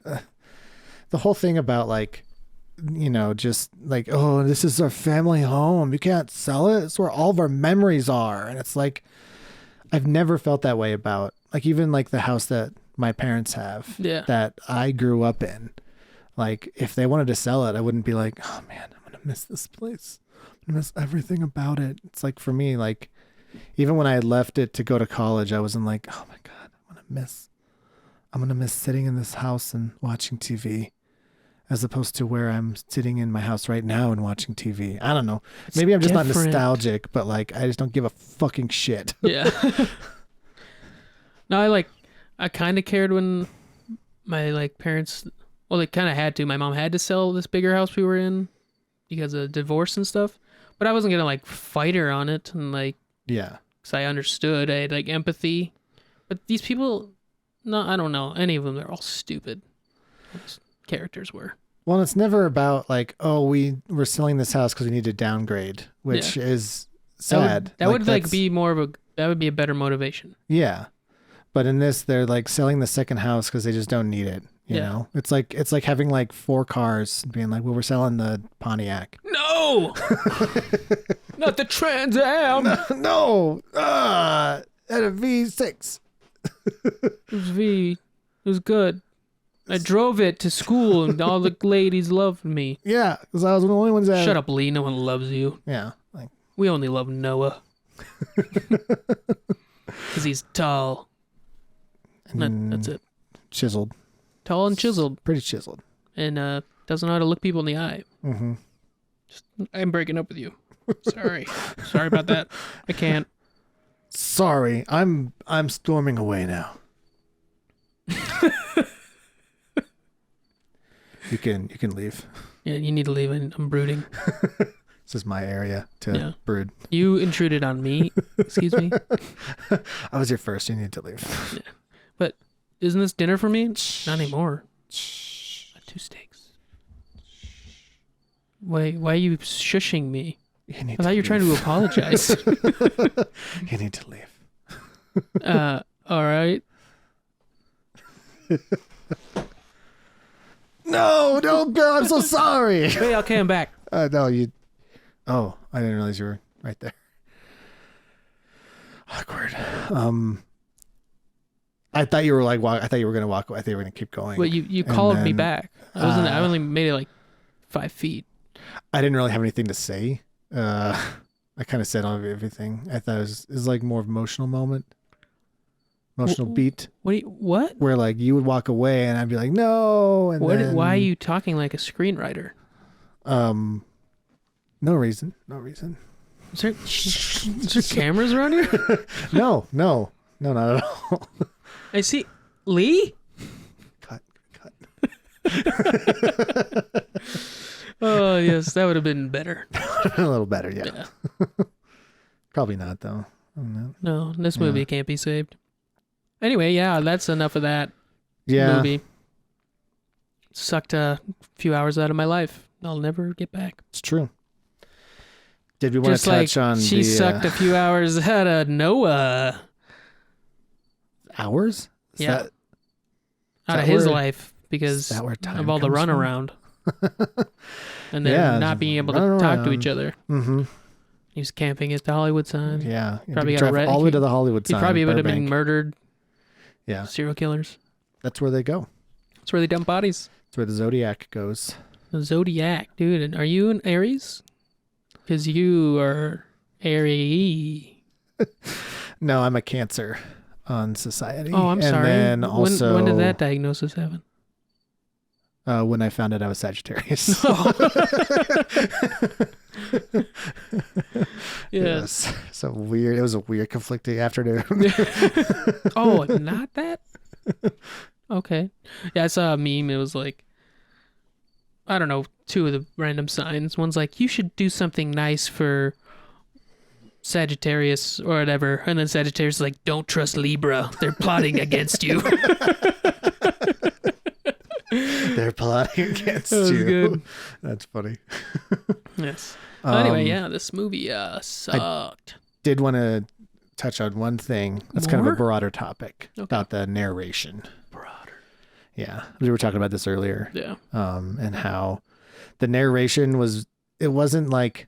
the whole thing about like, just like, oh, this is our family home. You can't sell it. It's where all of our memories are. And it's like, I've never felt that way about like, even like the house that my parents have that I grew up in. Like if they wanted to sell it, I wouldn't be like, oh man, I'm going to miss this place. I'm going to miss everything about it. It's like for me, like even when I left it to go to college, I wasn't like, oh my God, I'm going to miss sitting in this house and watching TV as opposed to where I'm sitting in my house right now and watching TV. I don't know. Maybe I'm just not nostalgic, but like, I just don't give a fucking shit. Yeah. No, I kind of cared when my like parents, well, they kind of had to. My mom had to sell this bigger house we were in because of divorce and stuff. But I wasn't going to like fight her on it. And like, Yeah. because I understood. I had like empathy. But these people, no, I don't know. Any of them, they're all stupid. These characters were. Well, it's never about like, oh, we're selling this house because we need to downgrade, which is sad. That would be more of that would be a better motivation. Yeah. But in this, they're like selling the second house because they just don't need it. You know, it's like having like 4 cars and being like, well, we're selling the Pontiac. No, not the Trans Am. No, at a V6. It was good. I drove it to school and all the ladies loved me. Yeah, because I was one of the only ones that. Shut up, Lee. No one loves you. Yeah, like We only love Noah. Because he's tall. That's it. chiseled, Tall and chiseled. pretty chiseled. And doesn't know how to look people in the eye. Mm-hmm. I'm breaking up with you. Sorry. Sorry about that. I can't. Sorry, I'm storming away now. You can leave. Yeah, you need to leave. I'm brooding. This is my area to brood. You intruded on me. Excuse me. I was here first. You need to leave. Yeah. But isn't this dinner for me? Not anymore. 2 steaks. Why are you shushing me? I thought you were trying to apologize. You need to leave. All right. No, girl. I'm so sorry. Hey, okay, I'm back. No, you. Oh, I didn't realize you were right there. Awkward. I thought you were like, I thought you were gonna walk away. I thought you were gonna keep going. Well, you called me then, back. I only made it like 5 feet. I didn't really have anything to say. I kind of said everything. I thought it was like more of emotional moment, emotional beat. What? Where like you would walk away and I'd be like, no. And then, Why are you talking like a screenwriter? No reason. Is there cameras around here? No, not at all. I see. Lee? Cut. Oh, yes, that would have been better. A little better, yeah. Probably not, though. I don't know. No, this movie can't be saved. Anyway, yeah, that's enough of that movie. Sucked a few hours out of my life. I'll never get back. It's true. Did we want to touch on she sucked a few hours out of Noah. Hours? Out of his life because of all the runaround. And then Yeah, not being able to running talk to around. each other. Mm-hmm. He was camping at the Hollywood sign. Yeah. Probably got drive arrested. all the way to the Hollywood He sign. probably would have been Burbank. murdered. Yeah. Serial killers. That's where they go. That's where they dump bodies. That's where the Zodiac goes. The Zodiac, dude. And are you an Aries? Because you are Aries. No, I'm a Cancer on Society. Oh, I'm sorry. And then also, when did that diagnosis happen? when I found out I was Sagittarius. Yes. So weird. It was a weird, conflicting afternoon. Oh, not that? Okay. Yeah, I saw a meme. It was like, I don't know, two of the random signs. One's like, you should do something nice for Sagittarius or whatever. And then Sagittarius is like, don't trust Libra. They're plotting against you. They're plotting against That was you. good. That's funny. Yes. Anyway, Um, yeah, this movie sucked. Did want to touch on one thing. That's kind of More? a broader topic Okay. about the narration. Broader. Yeah. We were talking about this earlier. Yeah. And how the narration it wasn't like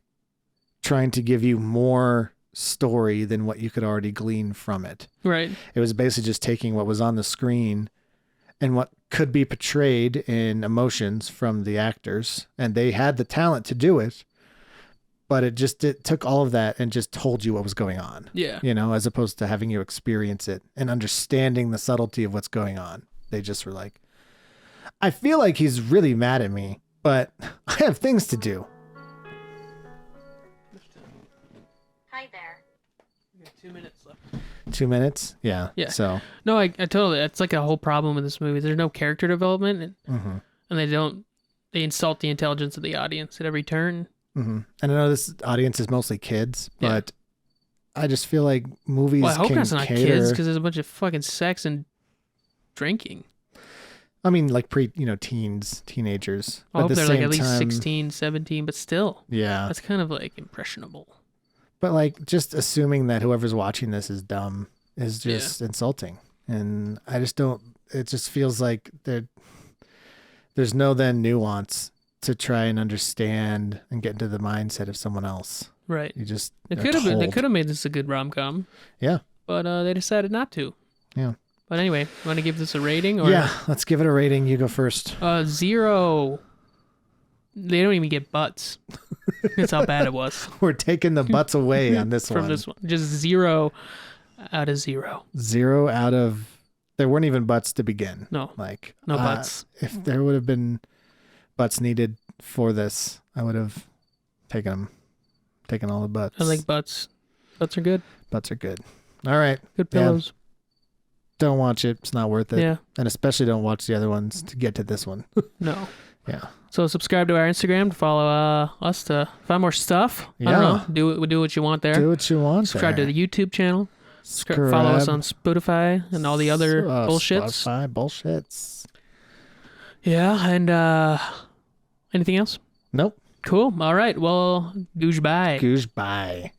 trying to give you more story than what you could already glean from it. Right. It was basically just taking what was on the screen and what could be portrayed in emotions from the actors. And they had the talent to do it, but it took all of that and just told you what was going on, Yeah. as opposed to having you experience it and understanding the subtlety of what's going on. They just were like, I feel like he's really mad at me, but I have things to do. Hi there. 2 minutes left. 2 minutes. Yeah. Yeah. So, No, I totally. It's like a whole problem with this movie. There's no character development, and they insult the intelligence of the audience at every turn. and I know this audience is mostly kids, Yeah. but I just feel like movies Well, I hope can that's not cater. kids because there's a bunch of fucking sex and drinking. I mean, like teens, teenagers. I But hope at the they're like same at least time- 16, 17, but still, Yeah. that's kind of like impressionable. But like just assuming that whoever's watching this is dumb is just insulting. And I just don't, it just feels like there's no then nuance to try and understand and get into the mindset of someone else. Right. You just, They are could have been. They told. could have made this a good rom com. Yeah. But they decided not to. Yeah. But anyway, want to give this a rating or Yeah. Let's give it a rating. You go first. 0? They don't even get butts. That's how bad it was We're taking the butts away on this from one. this one. Just 0 out of 0. 0 out of, there weren't even butts to begin. No, Like no butts. If there would have been butts needed for this, I would have taken all the butts. I like butts. Butts are good. Butts are good. All right. Good Yeah. pillows. Don't watch it. It's not worth it. Yeah. And especially don't watch the other ones to get to this one. No. Yeah. So subscribe to our Instagram to follow us to find more stuff. I don't know. Do what you want there. Do what you want. Subscribe to there. the YouTube channel. Follow us on Spotify and all the other bullshits. Spotify bullshits. Yeah, and anything else? Nope. Cool. All right. Well, goodbye. Goodbye.